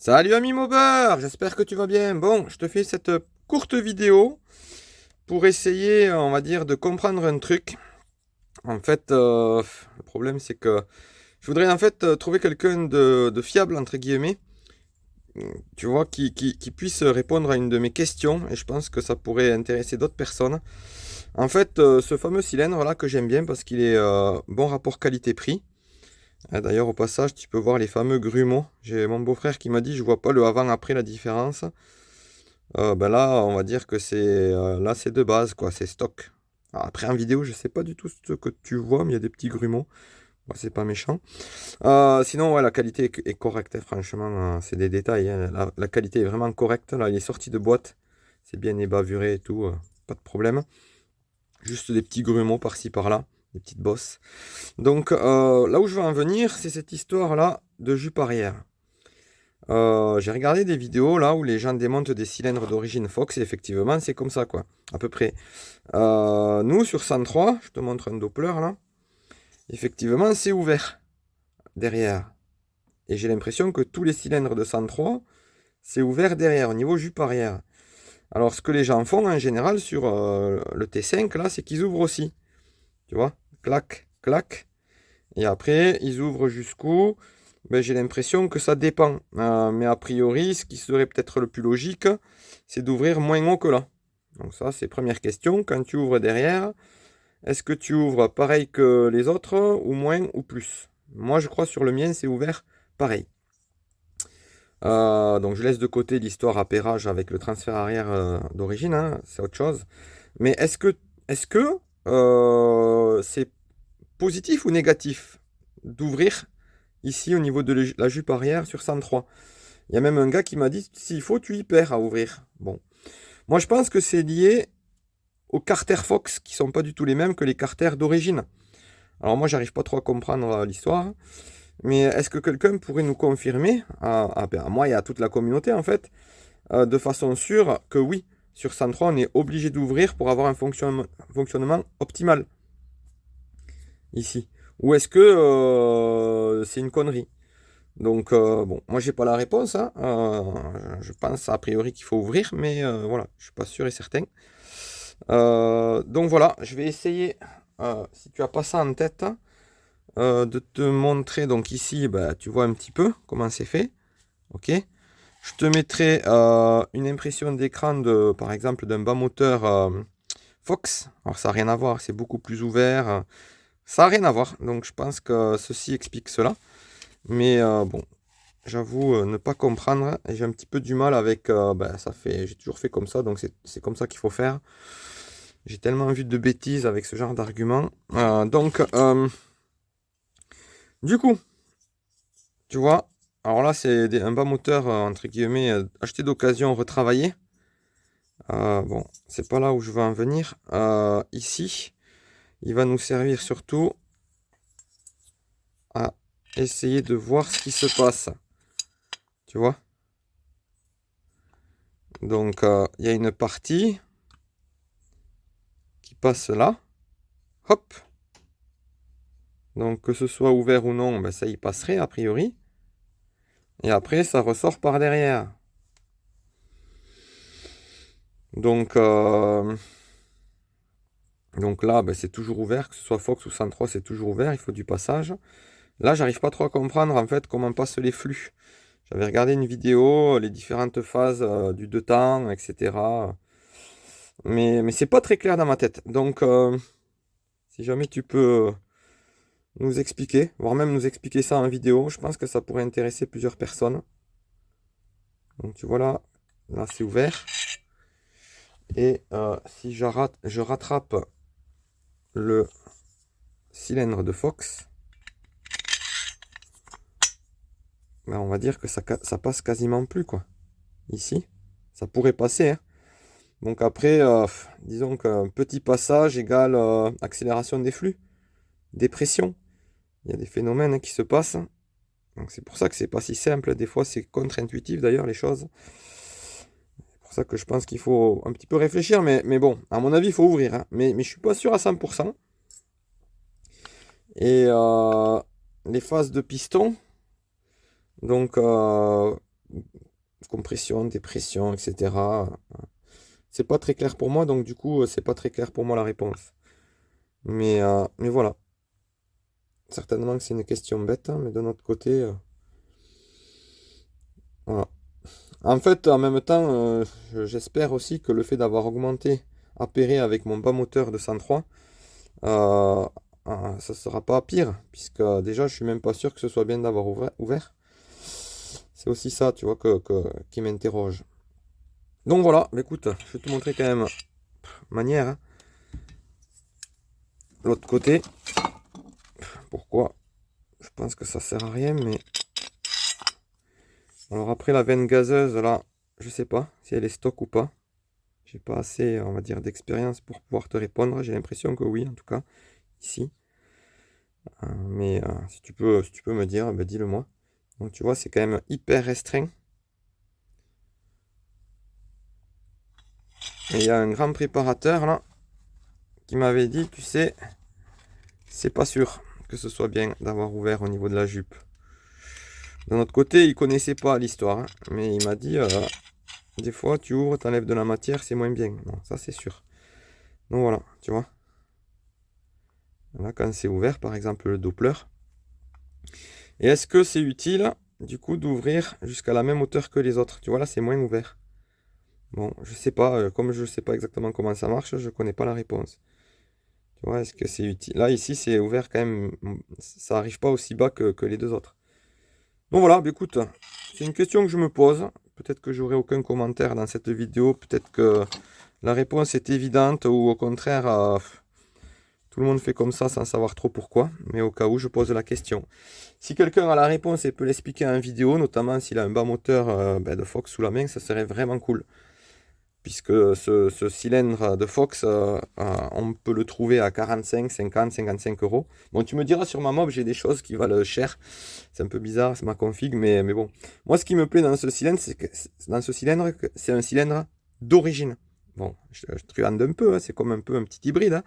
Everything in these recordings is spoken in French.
Salut ami Maubert, j'espère que tu vas bien. Bon, je te fais cette courte vidéo pour essayer, on va dire, de comprendre un truc. En fait, le problème c'est que je voudrais en fait trouver quelqu'un de fiable, entre guillemets, tu vois, qui puisse répondre à une de mes questions et je pense que ça pourrait intéresser d'autres personnes. En fait, ce fameux cylindre là que j'aime bien parce qu'il est bon rapport qualité-prix. D'ailleurs, au passage, tu peux voir les fameux grumeaux. J'ai mon beau-frère qui m'a dit, je vois pas le avant-après la différence. Ben là, on va dire que là, c'est de base, quoi, c'est stock. Alors après, en vidéo, je sais pas du tout ce que tu vois, mais il y a des petits grumeaux. Bon, c'est pas méchant. Sinon, ouais, la qualité est correcte, hein, franchement, c'est des détails, hein. La qualité est vraiment correcte. Là, il est sorti de boîte. C'est bien ébavuré et tout, pas de problème. Juste des petits grumeaux par-ci, par-là, des petites bosses. Donc, là où je veux en venir, c'est cette histoire-là de jupe arrière. J'ai regardé des vidéos là où les gens démontent des cylindres d'origine Fox et effectivement c'est comme ça quoi, à peu près. Nous sur 103, je te montre un Doppler là, effectivement c'est ouvert derrière. Et j'ai l'impression que tous les cylindres de 103, c'est ouvert derrière, au niveau jupe arrière. Alors ce que les gens font en général sur le T5 là, c'est qu'ils ouvrent aussi. Tu vois, clac, clac. Et après, ils ouvrent jusqu'où? Ben, j'ai l'impression que ça dépend. Mais a priori, ce qui serait peut-être le plus logique, c'est d'ouvrir moins haut que là. Donc ça, c'est première question. Quand tu ouvres derrière, est-ce que tu ouvres pareil que les autres, ou moins, ou plus? Moi, je crois sur le mien, c'est ouvert pareil. Donc je laisse de côté l'histoire appairage avec le transfert arrière d'origine, hein, c'est autre chose. Mais est-ce que c'est positif ou négatif d'ouvrir ici au niveau de la jupe arrière sur 103? Il y a même un gars qui m'a dit s'il faut, tu y perds à ouvrir. Bon, moi je pense que c'est lié aux carters Fox qui sont pas du tout les mêmes que les carters d'origine. Alors moi j'arrive pas trop à comprendre l'histoire, mais est-ce que quelqu'un pourrait nous confirmer, à moi et à toute la communauté en fait, de façon sûre que oui, sur 103 on est obligé d'ouvrir pour avoir un fonctionnement optimal ici? Ou est-ce que c'est une connerie? Donc, bon, moi, j'ai pas la réponse, hein. Je pense a priori qu'il faut ouvrir, mais voilà, je suis pas sûr et certain. Donc voilà, je vais essayer, si tu as pas ça en tête, de te montrer. Donc ici, bah, tu vois un petit peu comment c'est fait. Ok. Je te mettrai une impression d'écran de, par exemple, d'un bas moteur Fox. Alors ça n'a rien à voir, c'est beaucoup plus ouvert. Ça n'a rien à voir. Donc je pense que ceci explique cela. Mais bon, j'avoue ne pas comprendre et j'ai un petit peu du mal avec. Ben, j'ai toujours fait comme ça, donc c'est comme ça qu'il faut faire. J'ai tellement vu de bêtises avec ce genre d'argument. Du coup, tu vois, alors là c'est un bas moteur entre guillemets acheté d'occasion, retravaillé. Bon, c'est pas là où je veux en venir. Ici, il va nous servir surtout à essayer de voir ce qui se passe. Tu vois? Donc, il y a une partie qui passe là. Hop. Donc, que ce soit ouvert ou non, ben, ça y passerait a priori. Et après, ça ressort par derrière. Donc, donc là, ben, c'est toujours ouvert. Que ce soit Fox ou 103, c'est toujours ouvert. Il faut du passage. Là, j'arrive pas trop à comprendre en fait comment passent les flux. J'avais regardé une vidéo, les différentes phases du deux temps, etc. Mais c'est pas très clair dans ma tête. Donc, si jamais tu peux nous expliquer, voire même nous expliquer ça en vidéo, je pense que ça pourrait intéresser plusieurs personnes. Donc, tu vois là c'est ouvert. Et si je rattrape le cylindre de Fox, ben, on va dire que ça passe quasiment plus, quoi. Ici, ça pourrait passer, hein. Donc après, disons qu'un petit passage égale accélération des flux, dépression. Il y a des phénomènes qui se passent. Donc c'est pour ça que c'est pas si simple. Des fois, c'est contre-intuitif d'ailleurs les choses. C'est pour ça que je pense qu'il faut un petit peu réfléchir. Mais bon, à mon avis, il faut ouvrir, hein. Mais je suis pas sûr à 100%. Et les phases de piston, donc compression, dépression, etc. C'est pas très clair pour moi, donc du coup, c'est pas très clair pour moi la réponse. Mais voilà. Certainement que c'est une question bête, hein, mais de notre côté, voilà. En fait, en même temps, j'espère aussi que le fait d'avoir augmenté appairé avec mon bas moteur de 103, ça sera pas pire, puisque déjà, je suis même pas sûr que ce soit bien d'avoir ouvert. C'est aussi ça, tu vois, qui m'interroge. Donc voilà, mais écoute, je vais te montrer quand même manière, hein. L'autre côté, pourquoi? Je pense que ça sert à rien, mais... Alors après, la veine gazeuse, là, je sais pas si elle est stock ou pas. J'ai pas assez, on va dire, d'expérience pour pouvoir te répondre. J'ai l'impression que oui, en tout cas, ici. Mais si tu peux me dire, ben dis-le moi. Donc tu vois, c'est quand même hyper restreint. Et il y a un grand préparateur là qui m'avait dit, tu sais, c'est pas sûr que ce soit bien d'avoir ouvert au niveau de la jupe. D'un autre côté, il connaissait pas l'histoire, hein, mais il m'a dit, des fois tu ouvres, t'enlèves de la matière, c'est moins bien. Bon, ça c'est sûr. Donc voilà, tu vois. Là, quand c'est ouvert, par exemple le Doppler. Et est-ce que c'est utile, du coup, d'ouvrir jusqu'à la même hauteur que les autres? Tu vois, là, c'est moins ouvert. Bon, je sais pas, comme je sais pas exactement comment ça marche, je connais pas la réponse. Tu vois, est-ce que c'est utile? Là, ici, c'est ouvert quand même, ça arrive pas aussi bas que les deux autres. Donc voilà, bah, écoute, c'est une question que je me pose. Peut-être que j'aurai aucun commentaire dans cette vidéo, peut-être que la réponse est évidente, ou au contraire, tout le monde fait comme ça sans savoir trop pourquoi, mais au cas où, je pose la question. Si quelqu'un a la réponse et peut l'expliquer en vidéo, notamment s'il a un bas moteur de Fox sous la main, ça serait vraiment cool. Puisque ce cylindre de Fox, on peut le trouver à 45, 50, 55 euros. Bon, tu me diras, sur ma mob, j'ai des choses qui valent cher. C'est un peu bizarre, c'est ma config, mais bon. Moi, ce qui me plaît dans ce cylindre, c'est un cylindre d'origine. Bon, je truande un peu, hein, c'est comme un peu un petit hybride, hein.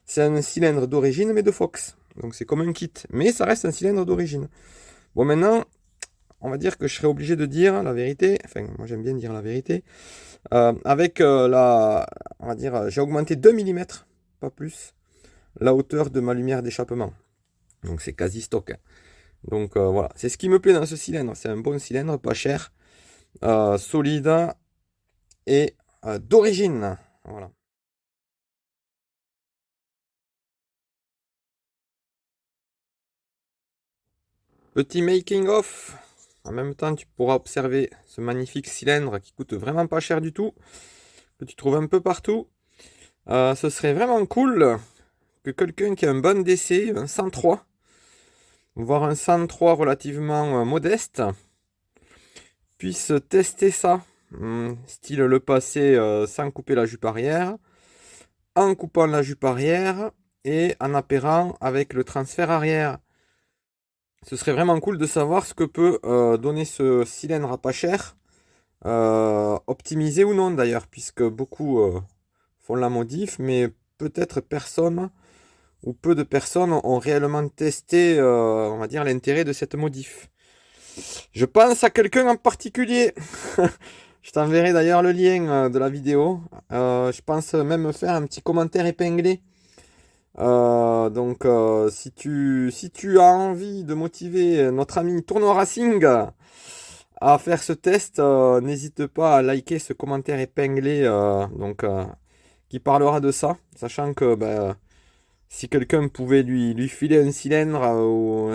C'est un cylindre d'origine, mais de Fox. Donc c'est comme un kit, mais ça reste un cylindre d'origine. Bon, maintenant, on va dire que je serais obligé de dire la vérité. Enfin, moi j'aime bien dire la vérité. Avec on va dire, j'ai augmenté 2 mm, pas plus, la hauteur de ma lumière d'échappement. Donc c'est quasi stock, hein. Donc voilà, c'est ce qui me plaît dans ce cylindre. C'est un bon cylindre, pas cher, solide et d'origine. Voilà. Petit making of. En même temps, tu pourras observer ce magnifique cylindre qui coûte vraiment pas cher du tout, que tu trouves un peu partout. Ce serait vraiment cool que quelqu'un qui a un bon DC, un 103, voire un 103 relativement modeste, puisse tester ça, style le passer sans couper la jupe arrière, en coupant la jupe arrière et en appairant avec le transfert arrière. Ce serait vraiment cool de savoir ce que peut donner ce cylindre à pas cher, optimisé ou non d'ailleurs, puisque beaucoup font la modif, mais peut-être personne ou peu de personnes ont réellement testé, on va dire, l'intérêt de cette modif. Je pense à quelqu'un en particulier. Je t'enverrai d'ailleurs le lien de la vidéo. Je pense même faire un petit commentaire épinglé. Donc, si tu as envie de motiver notre ami Tournoi Racing à faire ce test, n'hésite pas à liker ce commentaire épinglé qui parlera de ça, sachant que si quelqu'un pouvait lui filer un cylindre,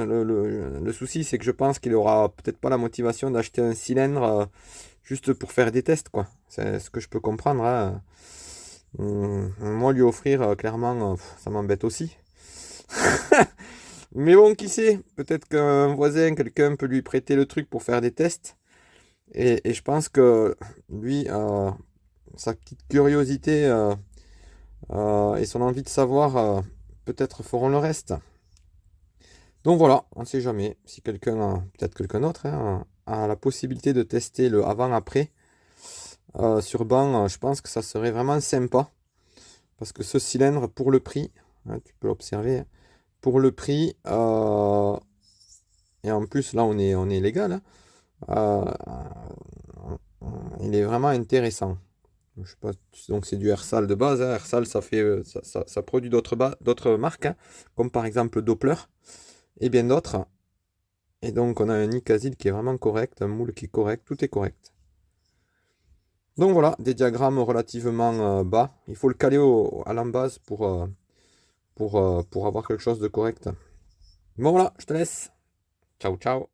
le souci c'est que je pense qu'il aura peut-être pas la motivation d'acheter un cylindre juste pour faire des tests, quoi. C'est ce que je peux comprendre, hein. Moi, lui offrir, clairement, ça m'embête aussi. Mais bon, qui sait? Peut-être qu'un voisin, quelqu'un peut lui prêter le truc pour faire des tests. Et je pense que lui, sa petite curiosité et son envie de savoir, peut-être feront le reste. Donc voilà, on ne sait jamais. Si quelqu'un, peut-être quelqu'un d'autre, hein, a la possibilité de tester le avant-après sur banc, je pense que ça serait vraiment sympa. Parce que ce cylindre, pour le prix, hein, tu peux l'observer, pour le prix, et en plus là on est légal, hein, Euh, il est vraiment intéressant. Je sais pas, donc c'est du Ersal de base, hein. Ersal, ça fait, ça produit d'autres marques, hein, comme par exemple Doppler et bien d'autres. Et donc on a un Nicasil qui est vraiment correct, un moule qui est correct, tout est correct. Donc voilà, des diagrammes relativement bas. Il faut le caler à l'embase pour avoir quelque chose de correct. Bon voilà, je te laisse. Ciao, ciao.